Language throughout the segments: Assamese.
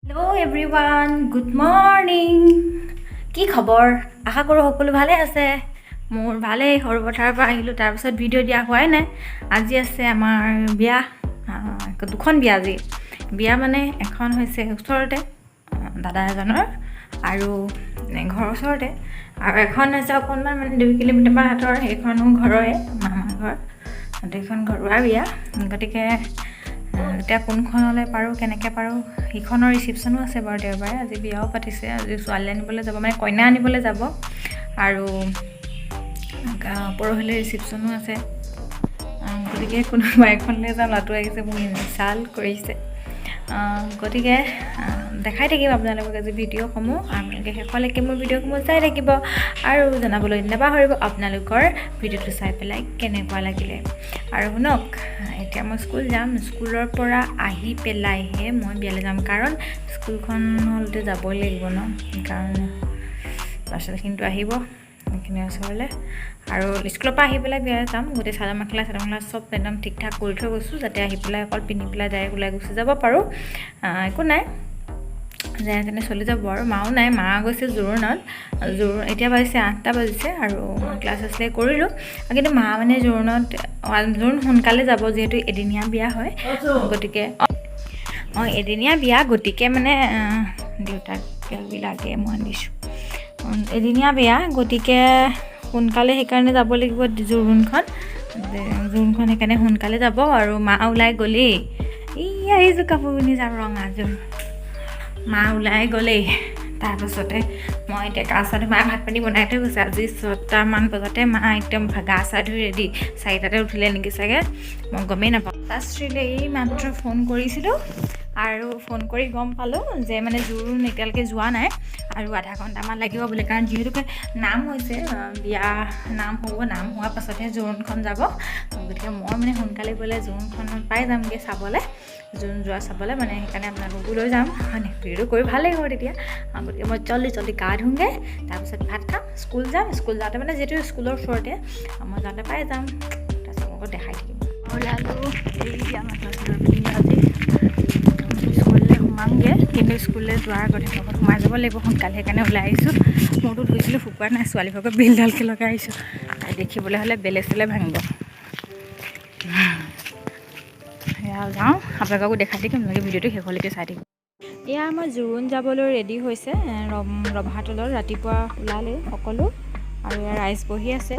Hello' everyone, good morning. কি খবৰ? আশা কৰোঁ সকলো ভালে আছে। মোৰ ভালেই। সৰু পথাৰৰ পৰা আহিলোঁ, তাৰপিছত ভিডিঅ' দিয়া হোৱাই নাই। আজি আছে আমাৰ বিয়া, দুখন বিয়া আজি। বিয়া মানে এখন হৈছে ওচৰতে দাদা এজনৰ আৰু ঘৰৰ ওচৰতে, আৰু এখন হৈছে অকণমান মানে 2 কিলোমিটাৰমান আঁতৰ, সেইখনো ঘৰৰে মামাৰ ঘৰ। দুইখন ঘৰুৱা বিয়া, গতিকে এতিয়া কোনখনলৈ পাৰোঁ, কেনেকৈ পাৰোঁ। সিখনৰ ৰিচিপশ্যনো আছে বাৰু দেওবাৰে, আজি বিয়াও পাতিছে। আজি ছোৱালী আনিবলৈ যাব, মানে কইনা আনিবলৈ যাব, আৰু পৰহিলৈ ৰিচিপশ্যনো আছে। গতিকে কোনোবা এখনলৈ যাম। ল'ৰাটো আহিছে, মোক ইনচাল্ট কৰিছে। গতিকে দেখাই থাকিম আপোনালোকক আজি ভিডিঅ'সমূহ। আপোনালোকে শেষলৈকে মোৰ ভিডিঅ'সমূহ চাই থাকিব আৰু জনাবলৈ নাপাহৰিব আপোনালোকৰ ভিডিঅ'টো চাই পেলাই কেনেকুৱা লাগিলে। আৰু শুনক, এতিয়া মই স্কুল যাম। স্কুলৰ পৰা আহি পেলাইহে মই বিয়ালৈ যাম, কাৰণ স্কুলখনলৈ যাবই লাগিব ন, সেইকাৰণে ল'ৰা ছোৱালীখিনিতো আহিব সেইখিনি ওচৰলৈ। আৰু স্কুলৰ পৰা আহি পেলাই বিয়ালৈ যাম। গোটেই চাদৰ মেখেলা চব একদম ঠিক ঠাক কৰি থৈ গৈছোঁ, যাতে আহি পেলাই অকল পিন্ধি পেলাই ডাইৰেক্ট ওলাই গুচি যাব পাৰোঁ। একো নাই, যেনে তেনে চলি যাব। আৰু মাও নাই, মা গৈছে জোৰোণত। এতিয়া বাজিছে 8টা বাজিছে, আৰু ক্লাছ আছিলে কৰিলোঁ। কিন্তু মা মানে জোৰোণ সোনকালে যাব, যিহেতু এদিনীয়া বিয়া হয়। গতিকে এদিনীয়া বিয়া, গতিকে মানে দেউতাক বিলাকে মই দিছোঁ এদিনীয়া বিয়া, গতিকে সোনকালে সেইকাৰণে যাব লাগিব। জোৰোণখন সেইকাৰণে সোনকালে যাব। আৰু মা ওলাই গ'লেই, আহিছোঁ কাপোৰ পিন্ধি যাম, ৰঙাযোৰ। মা ওলাই গ'লেই, তাৰপাছতে মই এতিয়া গা চা ধুই, মায়ে ভাত পানী বনাই থৈ গৈছে। আজি 6টামান বজাতে মা একদম গা চা ধুই ৰেডি। 4টাতে উঠিলে নেকি চাগে, মই গমেই নাপাওঁ। তাশ্ৰীলৈ এই মাত্ৰ ফোন কৰিছিলোঁ, আৰু ফোন কৰি গম পালোঁ যে মানে জোৰোণ এতিয়ালৈকে যোৱা নাই, আৰু আধা ঘণ্টামান লাগিব বুলি। কাৰণ যিহেতুকে নাম হৈছে, বিয়া নাম হ'ব, নাম হোৱাৰ পাছতহে জোৰোণখন যাব। গতিকে মই মানে সোনকালে গ'লে জোৰোণখন পাই যামগৈ চাবলৈ, জোৰোণ যোৱা চাবলৈ। মানে সেইকাৰণে আপোনালোককো লৈ যাম, মানে ভিডিঅ'টো কৰি ভাল লাগিব তেতিয়া। গতিকে মই জল্দি গা ধুওঁগৈ, তাৰপিছত ভাত খাম, স্কুল যাম। স্কুল যাওঁতে মানে যিহেতু স্কুলৰ ওচৰতে, মই যাওঁতে পাই যাম। তাৰপিছত মই দেখাই থাকিম। ওলালোঁ, স্কুললৈ সোমামগৈ, কিন্তু স্কুললৈ যোৱাৰ আগতে লগত সোমাই যাব লাগিব সোনকালে, সেইকাৰণে ওলাই আহিছোঁ। মূৰটো ধুইছিলোঁ, শুকুৱাই নাই। ছোৱালীবোৰকে বিলডালকৈ লগাই আহিছোঁ, দেখিবলৈ হ'লে বেলেগ চেলেগ ভাঙিব। সেয়া যাওঁ, আপোনালোককো দেখাই থাকিম। আপোনালোকে ভিডিঅ'টো শেষলৈকে চাই থাকিম। এয়া আমাৰ জোৰোণ যাবলৈ ৰেডি হৈছে ৰভাতলত। ৰাতিপুৱা ওলালেই সকলো, আৰু এয়া ৰাইজ বহি আছে।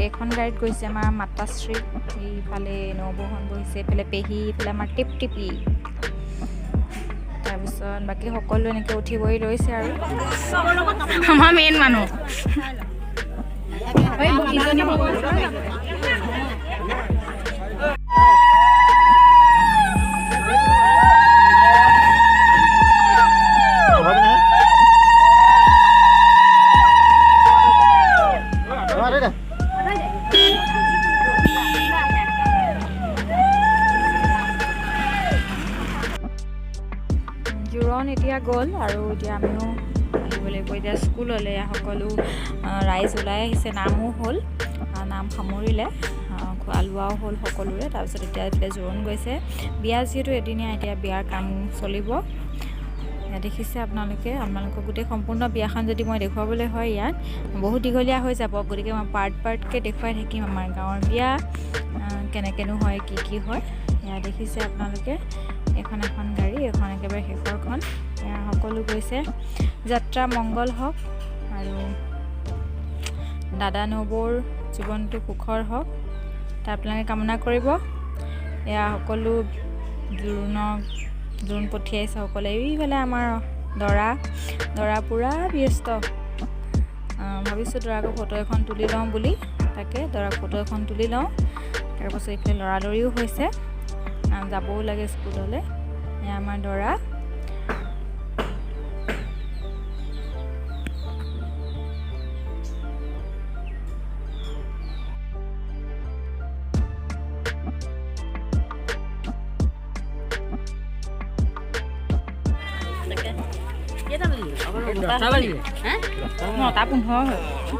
এইখন গাড়ীত গৈছে আমাৰ মাতাশ্ৰী, এইফালে নবৌহন বহিছে, এইফালে পেহী, এইফালে আমাৰ টিপি। তাৰপিছত বাকী সকলো এনেকৈ উঠি বহি লৈছে, আৰু আমাৰ মেইন মানুহ জোৰোণ এতিয়া গ'ল, আৰু এতিয়া আমিও আহিব লাগিব এতিয়া স্কুললৈ। সকলো ৰাইজ ওলাই আহিছে, নামো হ'ল, নাম সামৰিলে, খোৱা লোৱাও হ'ল সকলোৰে। তাৰপিছত এতিয়া এইফালে জোৰোণ গৈছে। বিয়া যিহেতু এদিনীয়া, এতিয়া বিয়াৰ কাম চলিব। দেখিছে আপোনালোকক গোটেই সম্পূৰ্ণ বিয়াখন যদি মই দেখুৱাবলৈ হয়, ইয়াত বহুত দীঘলীয়া হৈ যাব। গতিকে মই পাৰ্টকৈ দেখুৱাই থাকিম আমাৰ গাঁৱৰ বিয়া কেনেকৈনো হয়, কি হয়। এয়া দেখিছে আপোনালোকে, এখন গাড়ী, এখন একেবাৰে শেষৰখন এয়া সকলো গৈছে যাত্ৰা মংগল হওক আৰু দাদা নবৌৰ জীৱনটো সুখৰ হওক তাৰ আপোনালোকে কামনা কৰিব এয়া সকলো জোৰোণ পঠিয়াইছে সকলে এইফালে আমাৰ দৰা পূৰা ব্যস্ত ভাবিছোঁ দৰাকো ফটো এখন তুলি লওঁ বুলি তাকে দৰাক ফটো এখন তুলি লওঁ তাৰপাছত এইফালে লৰালৰিও হৈছে যাবও লাগে স্কুললৈ এয়া আমাৰ দৰা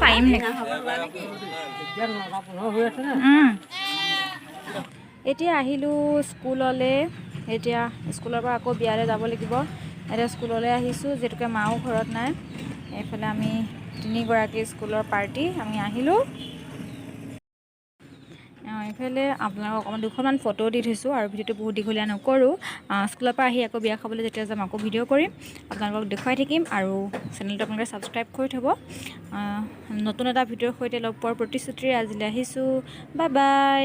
পাৰিম এতিয়া আহিলোঁ স্কুললৈ এতিয়া স্কুলৰ পৰা আকৌ বিয়ালৈ যাব লাগিব এতিয়া স্কুললৈ আহিছোঁ যিহেতুকে মাও ঘৰত নাই এইফালে আমি 3গৰাকী স্কুলৰ পাৰ্টি আমি আহিলোঁ এইফালে আপোনালোকক অকণমান 2খনমান ফটো দি থৈছোঁ আৰু ভিডিঅ'টো বহুত দীঘলীয়া নকৰোঁ স্কুলৰ পৰা আহি আকৌ বিয়া খাবলৈ যেতিয়া যাম আকৌ ভিডিঅ' কৰিম আপোনালোকক দেখুৱাই থাকিম আৰু চেনেলটো আপোনালোকে ছাবস্ক্ৰাইব কৰি থ'ব নতুন এটা ভিডিঅ'ৰ সৈতে লগ পোৱাৰ প্ৰতিশ্ৰুতিৰে আজিলৈ আহিছোঁ বাই বাই